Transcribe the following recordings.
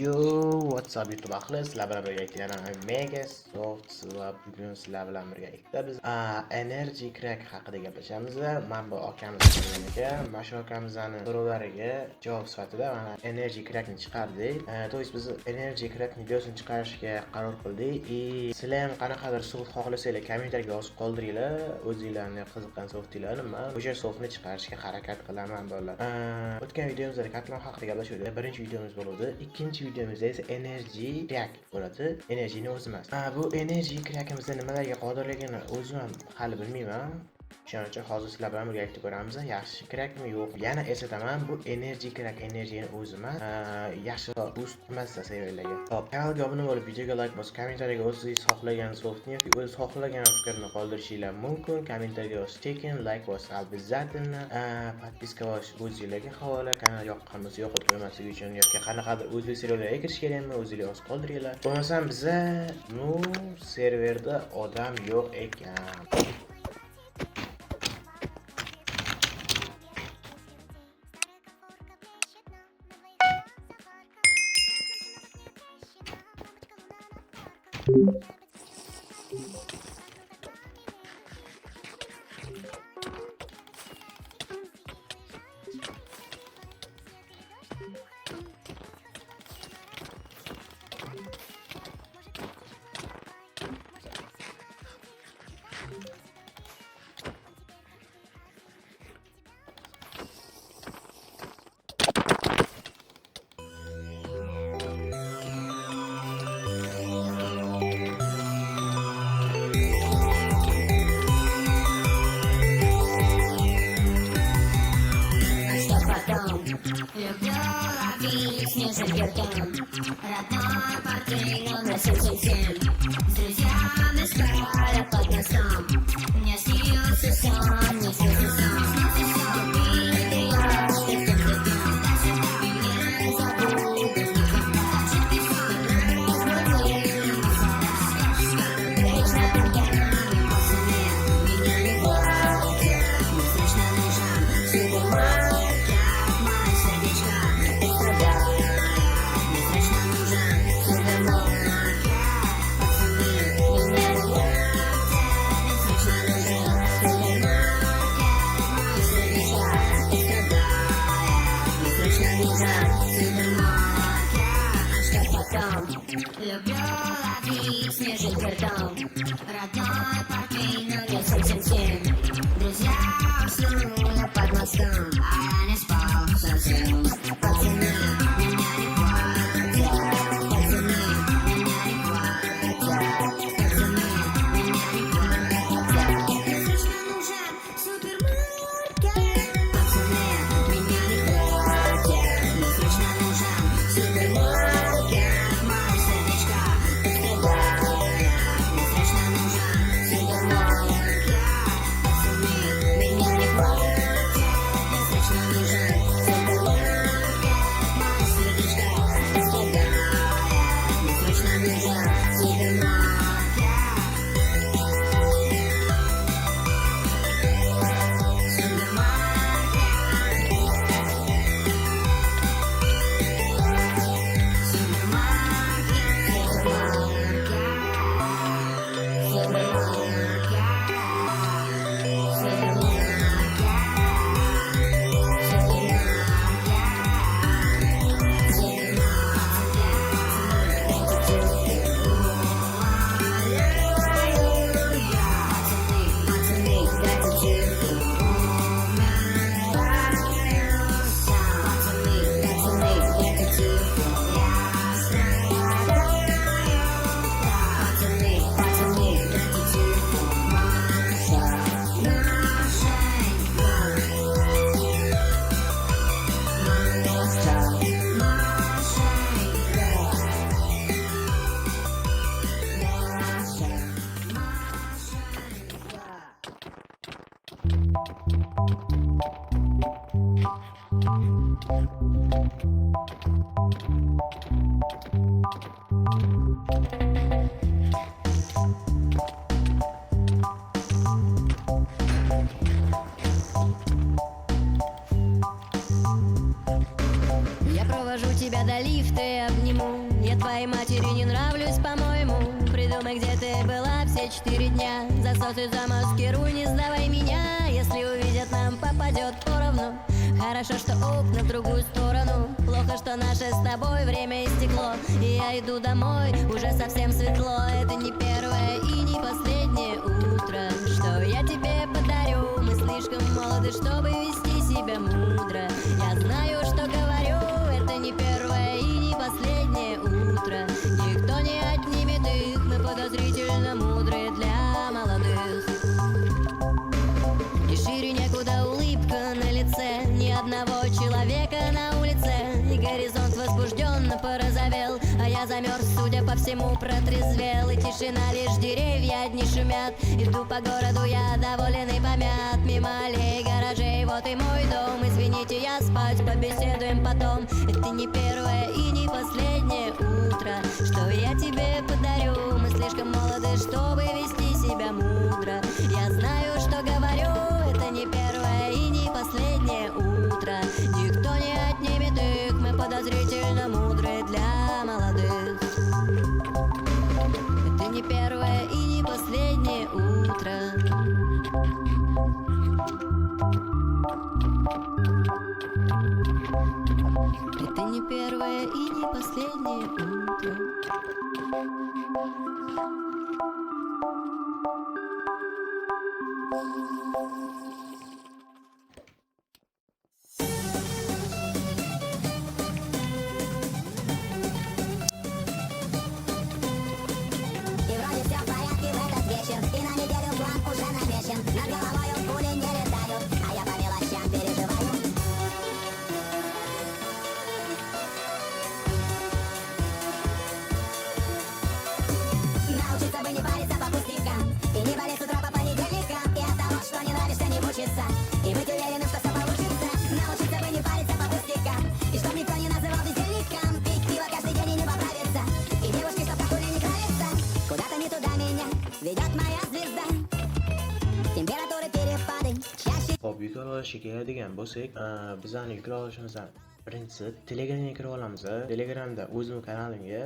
Yo, what's up YouTube ahli, sizlar bilan birgalikda Mega Soft va bugun sizlar bilan birgalikda biz Energy Crack haqida gaplashamiz. Men bu akamiz ekan, mana shu akamizning so'rovlariga javob sifatida mana Energy Crackni chiqardik. To есть biz Energy Crack videosini chiqarishga qaror qildik. Sizlar ham qanaqadir soft xohlasanglar kommentariyga yozib qoldiringlar, o'zingizlarning qiziqqan softinglarni men o'sha softni chiqarishga harakat qilaman bolalar. O'tgan videomizda katlan haqida gaplashdik. Birinchi videomiz bo'ldi. İkinci videomuzda esa Energy Crack bo'ladi. Energyni o'zi emas. Bu Energy Crackimizda nimalarga qodirligini o'zim ham hali bilmayman. Shuning uchun hozir sizlar bilan birgalikda ko'ramiz. Yaxshi crackmi yo'q? Yana eslataman, bu Energy Crack Energyni o'zi emas. Yaxshi boost emas seviyalarga. Xo'p, kanalga obuna bo'lib, videoga like bosib, kommentariyaga o'zingiz xohlagan softni yoki o'zingiz xohlagan fikrni qoldirishinglar mumkin. Kommentariyaga yozish tekin, like bosib, обязательно подписка bosish o'zingizlarga havola. Kanal yoqqan bo'lsa yo'qotib qo'ymaslik uchun yoki qanaqadir o'zbek serverlariga kirish kerakmi, o'zingizlar yozib qoldiringlar. Bo'lmasam biza serverda odam yo'q ekan. Родной портфель номер 77. С друзьями спали под мостом. Мне снился сон, мне снился сон. Купили тревожки в тем днем. И не забудешь никогда. Вечно пьяный пацаны. Меня не волки, не слышно лежам. Супермаркет, мое сердечко. И страдаю. Люблю ловить снежный картон. Родной портфель номер 77. Друзья уснули под мостом, а я не спал совсем. Пацаны меня не хватит. Пацаны меня не хватит. Пацаны меня не хватит. Мне срочно нужен супермаркет. Пацаны меня не хватит. Мне срочно нужен супермаркет. твоей матери не нравлюсь, по-моему. Придумай, где ты была все 4 дня. Засосы замаскируй, не сдавай меня. Если увидят, нам попадет поровну. Хорошо, что окна в другую сторону. Плохо, что наше с тобой время истекло. И я иду домой, уже совсем светло. Это не первое и не последнее утро, что я тебе подарю. Мы слишком молоды, чтобы вести себя мудро. Я знаю, что говорю. Это не первое и не последнее утро. Никто не отнимет их. Мы подозрительно мудрые для молодых. И шире некуда улыбка на лице. Ни одного человека на улице. И горизонт возбужденно порозовел. А я замерз, судя по всему, протрезвел. И тишина, лишь деревья одни шумят. Иду по городу, я доволен и помят. Мимо аллей, гаражей, вот и мой дом. Извините, я спать, побеседуем потом. Это не первое и не последнее утро, что я тебе подарю. Мы слишком молоды, чтобы вести себя мудро. Я знаю, что говорю. Это не первое и не последнее утро. Никто не отнимет их. Мы подозрительно мудрые для молодых. Это не первое и не последнее утро. Это не первое и не последнее утро. И вроде все в порядке в этот вечер. И на неделю план уже намечен. Над головою пули не летают, а я по мелочам переживаю. Научиться бы не париться по пустякам. И не болеть с утра по понедельникам. И от того, что не нравишься, не мучиться. И быть уверенным, что все получится. Научиться бы не париться по пустякам. И чтоб никто не называл бездельником. Пить пиво каждый день и не поправиться. И девушки, чтоб как не нравится. Куда-то не туда меня ведет моя звезда. Температуры перепады чаще. Hop, yuklab olishga keladigan bo'lsak, bizani yuklab olishimizdan birinchisi Telegramga kirib olamiz. Telegramda o'zim kanalimga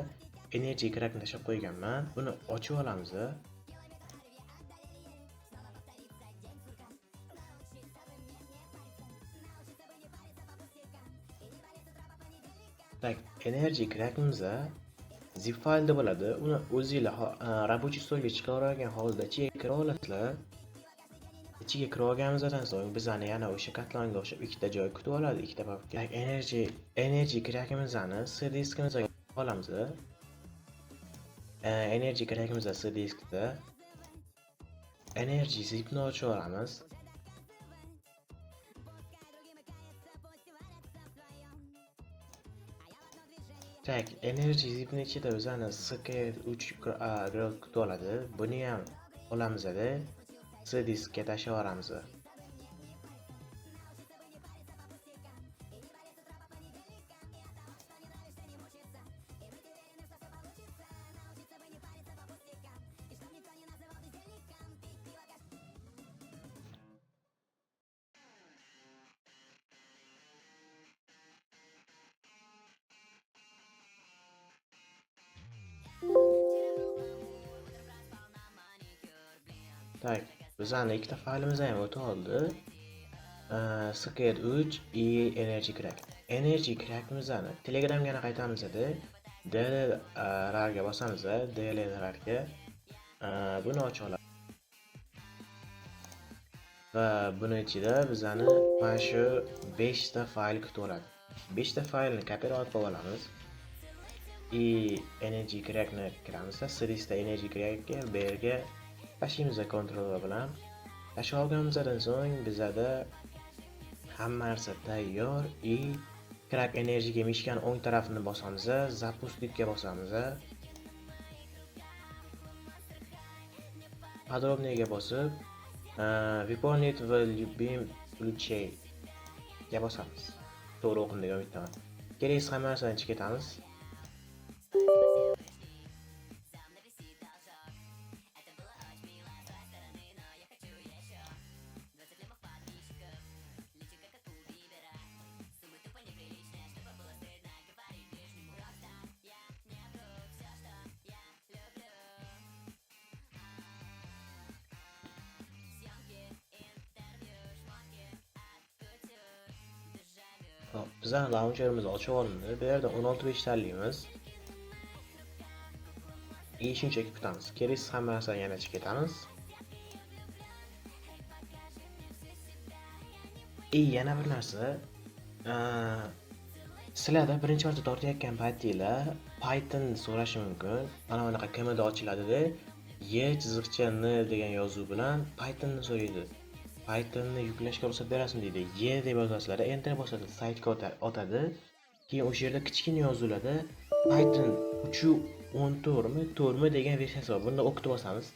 Energy Crackni tashlab qo'yganman. Buni ochib olamiz. Tak, Energy Crackimizda zip faylda bo'ladi. Uni o'zingizlar rабочий stolga chiqargan holda ichiga kira olasizlar. Ichiga kirib olganimizdan so'ng bizani yana o'sha katlonga o'xshab ikkita joy kutib oladi, ikkita papka. Energy Crackimizni C diskimizga olamiz. Energy Crackimizda C diskda Energy zipni ochib olamiz. Tak, Energy zipni ichida bizani SK3 kutib oladi. Buni ham olamizda. C diskga tashlab yuboramiz. Tak, bizani ikkita faylimiz ham o'tib oldi. SK3 и Energy Crack. Energy Crackimizni Telegramga qaytamizda DLL'larga bosamiz, DLL'larga buni ochib olamiz. Va buni ichida bizani mana shu 5 ta fayl kutib oladi. 5 ta faylni kopirovat qilib olamiz. И Energy Crackni kiramiz. Serista Energy Crackga bu yerga tashlaymiz kontroller bilan. Tashlab olganimizdan so'ng bizada hamma narsa tayyor. И Crack Energyga mishkan o'ng tarafini bosamiz, запустitga bosamiz. Подробнее bosib, выполнить в любым случае ga bosamiz. To'g'ri o'qindigan umiddaman. Kerakli hamma narsani ichiga ketamiz. Hop, bizning launcherimizni ochib olindi. Bu yerda 16 tanlaymiz. Shunchaki kutamiz. Keraksiz hamma narsani yana ichib ketamiz. Yana bir narsa, sizlarda birinchi marta tortayotgan paytinglar Python so'rashi mumkin. Mana bunaqa KMD ochiladi-da, y.n degan yozuv bilan Pythonni so'raydi. Pythonni yuklashga ruxsat berasizmi deydi. Y deb yozasizlar, enter bosadi, saytga o'tadi. Keyin o'sha yerda kichkina yozuvlarda Python 3.14mi degan versiyasi bor. Bunda o'qitib olsamiz.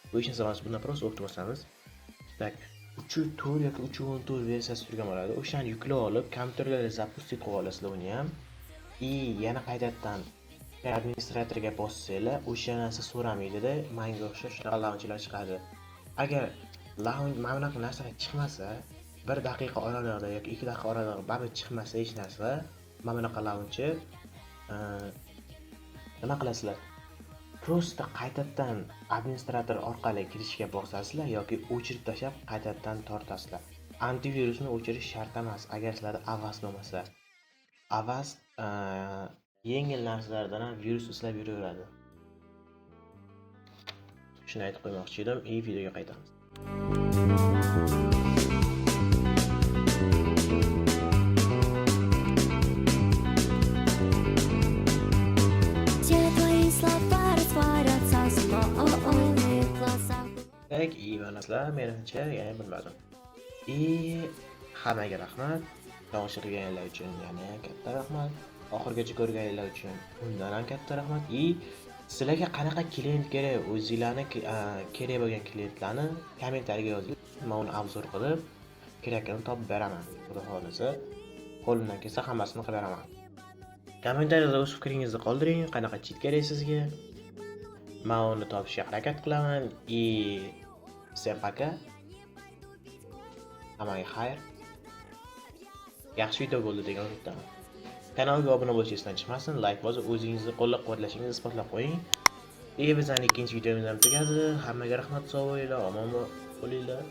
Bu hech narsa emas, bunda prosta o'qitib olsamiz. Tak 3.4 yoki 3.14 versiyasi turgan bo'ladi. O'shani yuklab olib, kompyuterlarga запустить qilib olasizlar uni ham. Yana qaytadan administratorga bossanglar, o'sha narsa so'ramaydi-da, menga o'xshab shunaqa launcherlar chiqadi. Agar mana bunaqa narsalar chiqmasa, 1 daqiqa oralig'ida yoki 2 daqiqa oralig'ida baribir chiqmasa hech narsa, mana bunaqa launcher nima qilasizlar? Prosta qaytadan administrator orqali kirishga bosasizlar yoki o'chirib tashlab qaytadan tortasizlar. Antivirusni o'chirish shart emas, agar sizlarda Avast bo'lmasa. Avast yengil narsalardan ham virus izlab yuraveradi. Shuni aytib qo'ymoqchi edim. Videoga qaytamiz. Все твои слова растворятся в злобных глазах. Так, narsalar menimcha yana bilmadim. Hammaga rahmat. Tomosha qilganlar uchun yana katta rahmat. Oxirgacha ko'rganlar uchun undan ham katta rahmat. Sizlarga qanaqa klient kerak, o'zingizlarni kerak bo'lgan klientlarni kommentariyaga yozing. Men uni obzor qilib, kerakligini topib beraman. Xudo xolisa, qo'limdan kelsa hammasini qilib beraman. Kommentariyada o'z fikringizni qoldiring, qanaqa cheat kerak sizga. Men uni topishga harakat qilaman. Всем пока. Hammaga xayr. Yaxshi video bo'ldi degan umiddaman. Kanalga obuna bo'lishingiz esdan chiqmasin, like bosib, o'zingizni qo'llab-quvvatlashingizni isbotlab qo'ying. Bizning ikkinchi videomiz ham tugadi. Hammaga rahmat, sog' bo'linglar, omon bo'linglar.